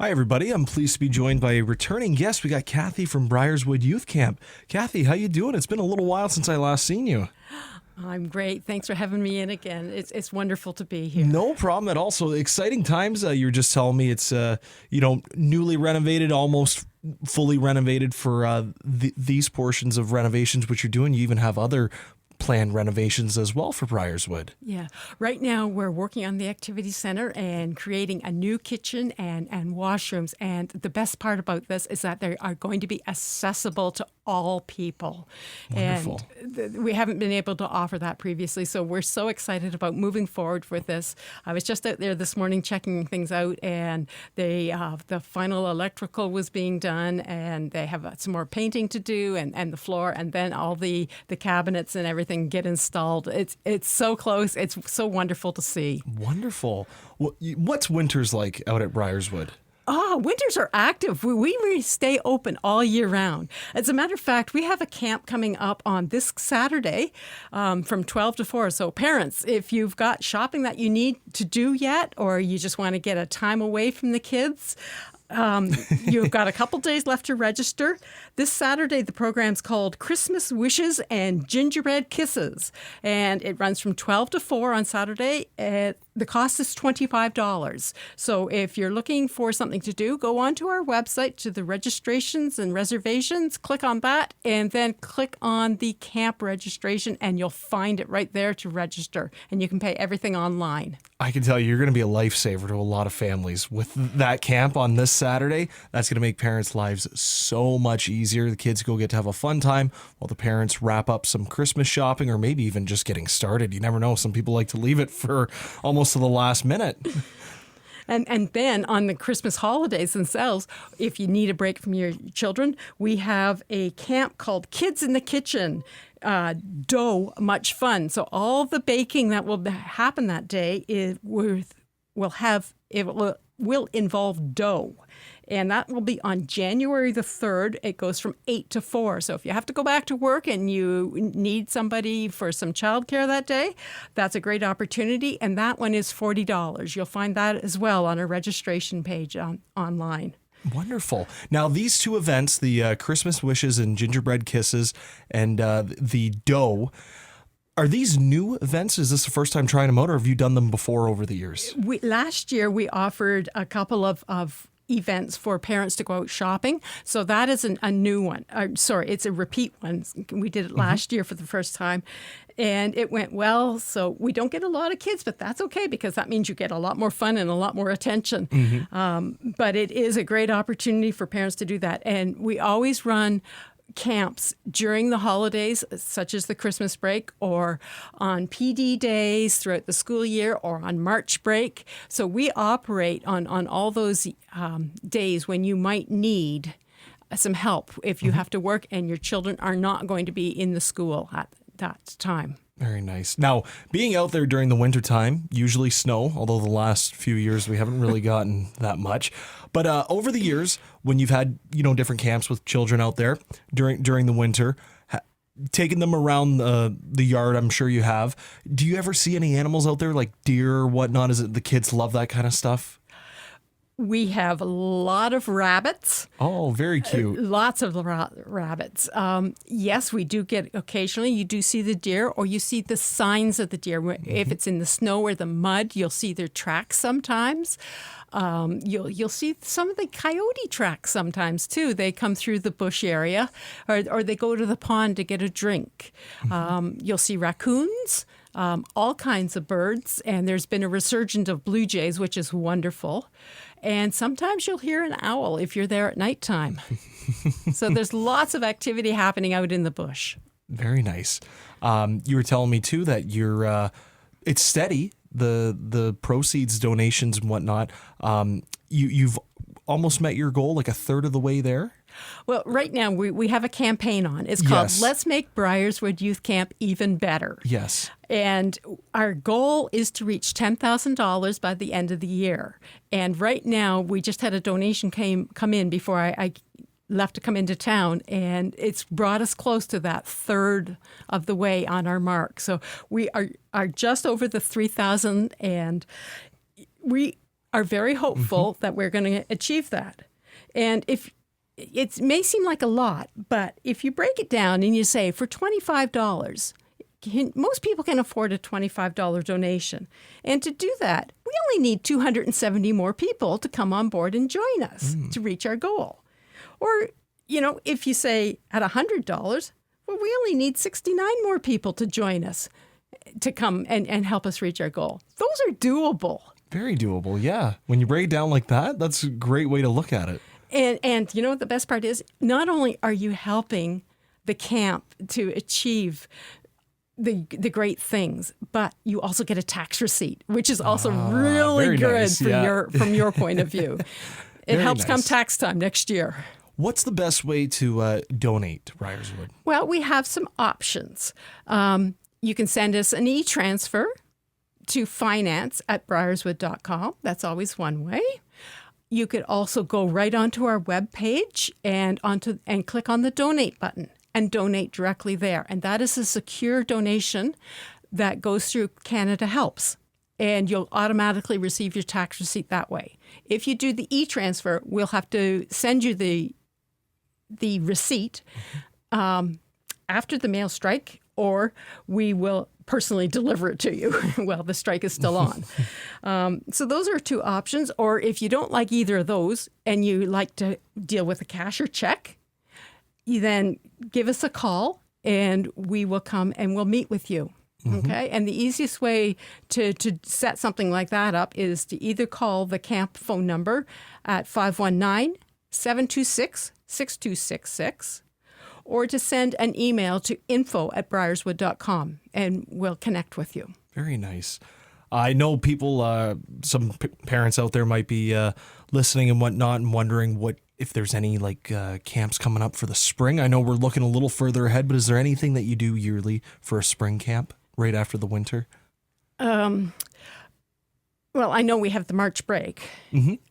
Hi, everybody. I'm pleased to be joined by a returning guest. We got Cathy from Bryerswood Youth Camp. Cathy, how you doing? It's been a little while since I last seen you. I'm great. Thanks for having me in again. It's wonderful to be here. No problem at all. So exciting times. You were just telling me it's newly renovated, almost fully renovated for these portions of renovations which you're doing. You even have other planned renovations as well for Bryerswood. Yeah. Right now we're working on the activity center and creating a new kitchen and washrooms. And the best part about this is that they are going to be accessible to all people. Wonderful. And we haven't been able to offer that previously. So we're so excited about moving forward with this. I was just out there this morning checking things out, and the final electrical was being done, and they have some more painting to do, and the floor, and then all the cabinets and everything get installed. It's so close. It's so wonderful to see. Wonderful. What's winters like out at Bryerswood? Winters are active. We stay open all year round. As a matter of fact, we have a camp coming up on this Saturday from 12 to 4. So parents, if you've got shopping that you need to do yet, or you just want to get a time away from the kids, you've got a couple days left to register. This Saturday, the program's called Christmas Wishes and Gingerbread Kisses, and it runs from 12 to 4 on Saturday. The cost is $25. So if you're looking for something to do, go onto our website to the registrations and reservations, click on that, and then click on the camp registration, and you'll find it right there to register, and you can pay everything online. I can tell you, you're going to be a lifesaver to a lot of families with that camp on this Saturday. That's going to make parents' lives so much easier. The kids go get to have a fun time while the parents wrap up some Christmas shopping, or maybe even just getting started. You never know. Some people like to leave it for almost to the last minute. And then on the Christmas holidays themselves, if you need a break from your children, we have a camp called Kids in the Kitchen. Dough, much fun. So all the baking that will happen that day will involve dough. And that will be on January the 3rd. It goes from 8 to 4. So if you have to go back to work and you need somebody for some childcare that day, that's a great opportunity. And that one is $40. You'll find that as well on our registration page online. Wonderful. Now, these two events, the Christmas Wishes and Gingerbread Kisses and the dough, are these new events? Is this the first time trying them out, or have you done them before over the years? Last year, we offered a couple of events for parents to go out shopping. So that is a new one. It's a repeat one. We did it last year for the first time, and it went well. So we don't get a lot of kids, but that's okay, because that means you get a lot more fun and a lot more attention. But it is a great opportunity for parents to do that. And we always run camps during the holidays, such as the Christmas break, or on PD days throughout the school year, or on March break. So we operate on all those days when you might need some help if you have to work and your children are not going to be in the school at that time. Very nice. Now, being out there during the wintertime, usually snow, although the last few years we haven't really gotten that much. But over the years, when you've had, different camps with children out there during the winter, taking them around the yard, I'm sure you have. Do you ever see any animals out there, like deer or whatnot? Is it the kids love that kind of stuff? We have a lot of rabbits. Oh, very cute. Lots of rabbits. Yes, we do get occasionally. You do see the deer, or you see the signs of the deer. If it's in the snow or the mud, you'll see their tracks sometimes. You'll see some of the coyote tracks sometimes too. They come through the bush area, or they go to the pond to get a drink. You'll see raccoons. All kinds of birds, and there's been a resurgence of blue jays, which is wonderful. And sometimes you'll hear an owl if you're there at nighttime. So there's lots of activity happening out in the bush. Very nice. You were telling me too that it's steady, the proceeds, donations, and whatnot. You've almost met your goal, like a third of the way there. Well, right now we have a campaign on. It's called Yes. Let's Make Bryerswood Youth Camp Even Better. Yes. And our goal is to reach $10,000 by the end of the year. And right now, we just had a donation come in before I left to come into town, and it's brought us close to that third of the way on our mark. So we are just over the 3,000, and are very hopeful that we're going to achieve that. And if it may seem like a lot, but if you break it down and you say for $25, most people can afford a $25 donation. And to do that, we only need 270 more people to come on board and join us to reach our goal. Or, if you say at $100, well, we only need 69 more people to join us to come and help us reach our goal. Those are doable. Very doable, yeah. When you break it down like that, that's a great way to look at it. And you know what the best part is? Not only are you helping the camp to achieve the great things, but you also get a tax receipt, which is also really good nice. from your point of view. It Very helps nice. come tax time next year. What's the best way to donate to Bryerswood? Well, we have some options. You can send us an e-transfer to finance@bryerswood.com. That's always one way. You could also go right onto our webpage and click on the donate button and donate directly there. And that is a secure donation that goes through Canada Helps. And you'll automatically receive your tax receipt that way. If you do the e-transfer, we'll have to send you the receipt after the mail strike, or we will personally deliver it to you while the strike is still on. So those are two options. Or if you don't like either of those and you like to deal with a cash or check, you then give us a call and we will come and we'll meet with you. Okay. And the easiest way to set something like that up is to either call the camp phone number at 519-726-6266 or to send an email to info@bryerswood.com and we'll connect with you. Very nice. I know people, some parents out there might be listening and whatnot and wondering if there's any camps coming up for the spring. I know we're looking a little further ahead, but is there anything that you do yearly for a spring camp right after the winter? Well, I know we have the March break,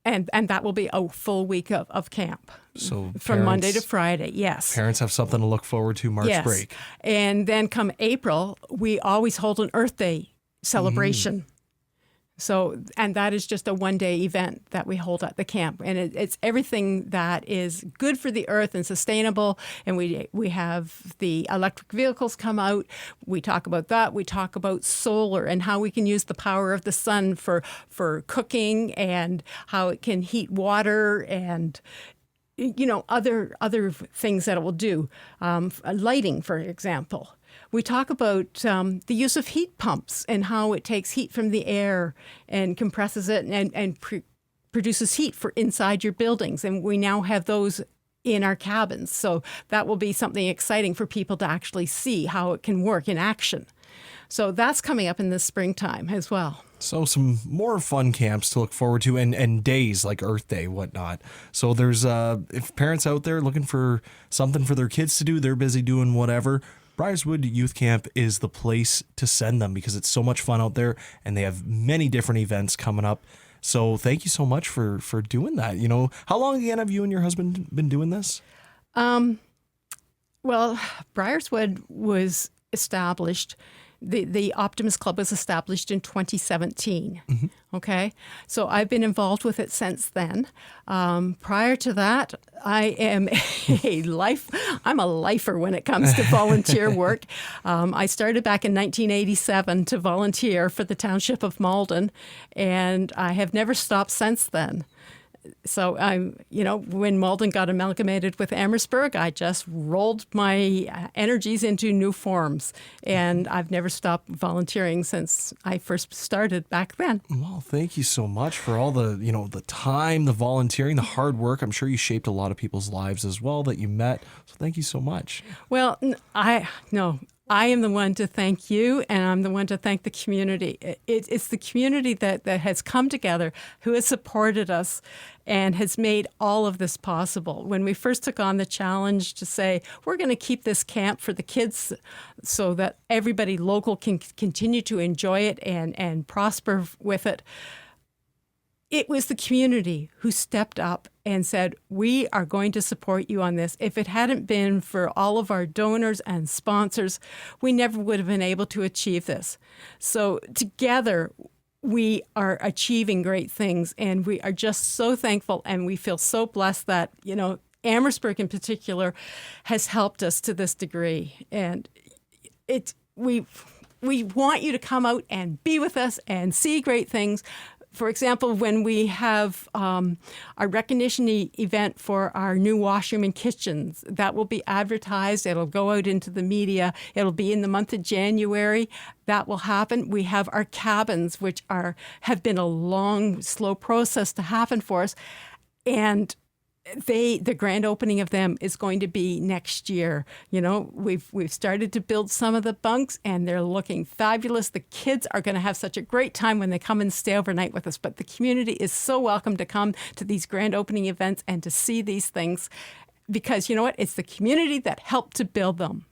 and that will be a full week of camp. So from Monday to Friday, yes. Parents have something to look forward to March break. And then come April, we always hold an Earth Day celebration. So, and that is just a one-day event that we hold at the camp. And it's everything that is good for the earth and sustainable. And we have the electric vehicles come out. We talk about that. We talk about solar and how we can use the power of the sun for cooking and how it can heat water and other things that it will do. Lighting, for example. We talk about the use of heat pumps and how it takes heat from the air and compresses it and produces heat for inside your buildings. And we now have those in our cabins. So that will be something exciting for people to actually see how it can work in action. So that's coming up in the springtime as well. So some more fun camps to look forward to and days like Earth Day, whatnot. So there's, if parents out there looking for something for their kids to do, they're busy doing whatever, Bryerswood Youth Camp is the place to send them because it's so much fun out there and they have many different events coming up. So thank you so much for doing that. How long again have you and your husband been doing this? Well, Bryerswood was established. The Optimist Club was established in 2017. Okay, so I've been involved with it since then. Prior to that, I am I'm a lifer when it comes to volunteer work. I started back in 1987 to volunteer for the township of Malden, and I have never stopped since then. So when Malden got amalgamated with Amherstburg, I just rolled my energies into new forms, and I've never stopped volunteering since I first started back then. Well, thank you so much for all the, the time, the volunteering, the hard work. I'm sure you shaped a lot of people's lives as well that you met. So thank you so much. Well, I am the one to thank you, and I'm the one to thank the community. It's the community that has come together, who has supported us, and has made all of this possible. When we first took on the challenge to say, we're going to keep this camp for the kids so that everybody local can continue to enjoy it and prosper with it, it was the community who stepped up and said, we are going to support you on this. If it hadn't been for all of our donors and sponsors, we never would have been able to achieve this. So together, we are achieving great things, and we are just so thankful, and we feel so blessed that, Amherstburg in particular has helped us to this degree. And we want you to come out and be with us and see great things. For example, when we have our recognition event for our new washroom and kitchens, that will be advertised. It'll go out into the media. It'll be in the month of January. That will happen. We have our cabins, which have been a long, slow process to happen for us. And the grand opening of them is going to be next year. We've started to build some of the bunks, and they're looking fabulous. The kids are going to have such a great time when they come and stay overnight with us. But the community is so welcome to come to these grand opening events and to see these things, because you know what? It's the community that helped to build them.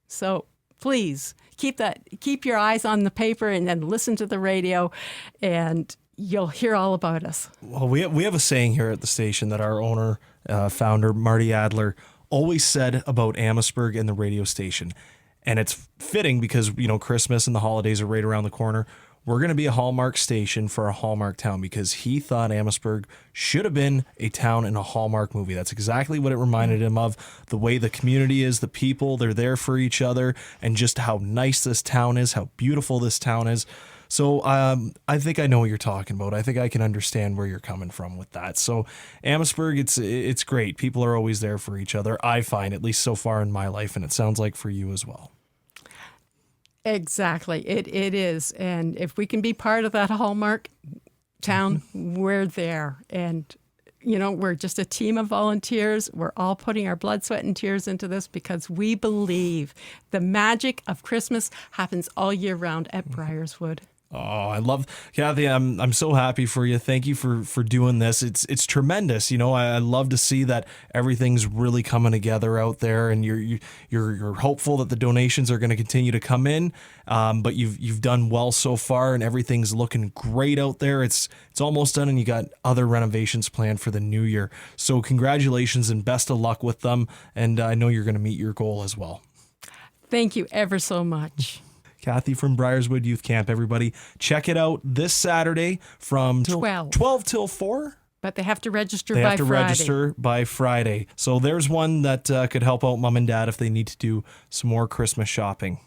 So please keep your eyes on the paper and then listen to the radio, and you'll hear all about us. Well, we have a saying here at the station that our owner, founder, Marty Adler, always said about Amherstburg and the radio station. And it's fitting because, Christmas and the holidays are right around the corner. We're going to be a Hallmark station for a Hallmark town, because he thought Amherstburg should have been a town in a Hallmark movie. That's exactly what it reminded him of. The way the community is, the people, they're there for each other, and just how nice this town is, how beautiful this town is. So I think I know what you're talking about. I think I can understand where you're coming from with that. So Amherstburg, it's great. People are always there for each other, I find, at least so far in my life, and it sounds like for you as well. Exactly. It is. And if we can be part of that Hallmark town, we're there. And, we're just a team of volunteers. We're all putting our blood, sweat, and tears into this because we believe the magic of Christmas happens all year round at Bryerswood. Oh, I love, Cathy. I'm so happy for you. Thank you for doing this. It's tremendous. I love to see that everything's really coming together out there, and you're hopeful that the donations are going to continue to come in. But you've done well so far, and everything's looking great out there. It's almost done, and you got other renovations planned for the new year. So congratulations and best of luck with them. And I know you're going to meet your goal as well. Thank you ever so much. Cathy from Bryerswood Youth Camp, everybody. Check it out this Saturday from 12 till 4. But they have to register by Friday. They have to Friday. register by Friday. So there's one that could help out mom and dad if they need to do some more Christmas shopping.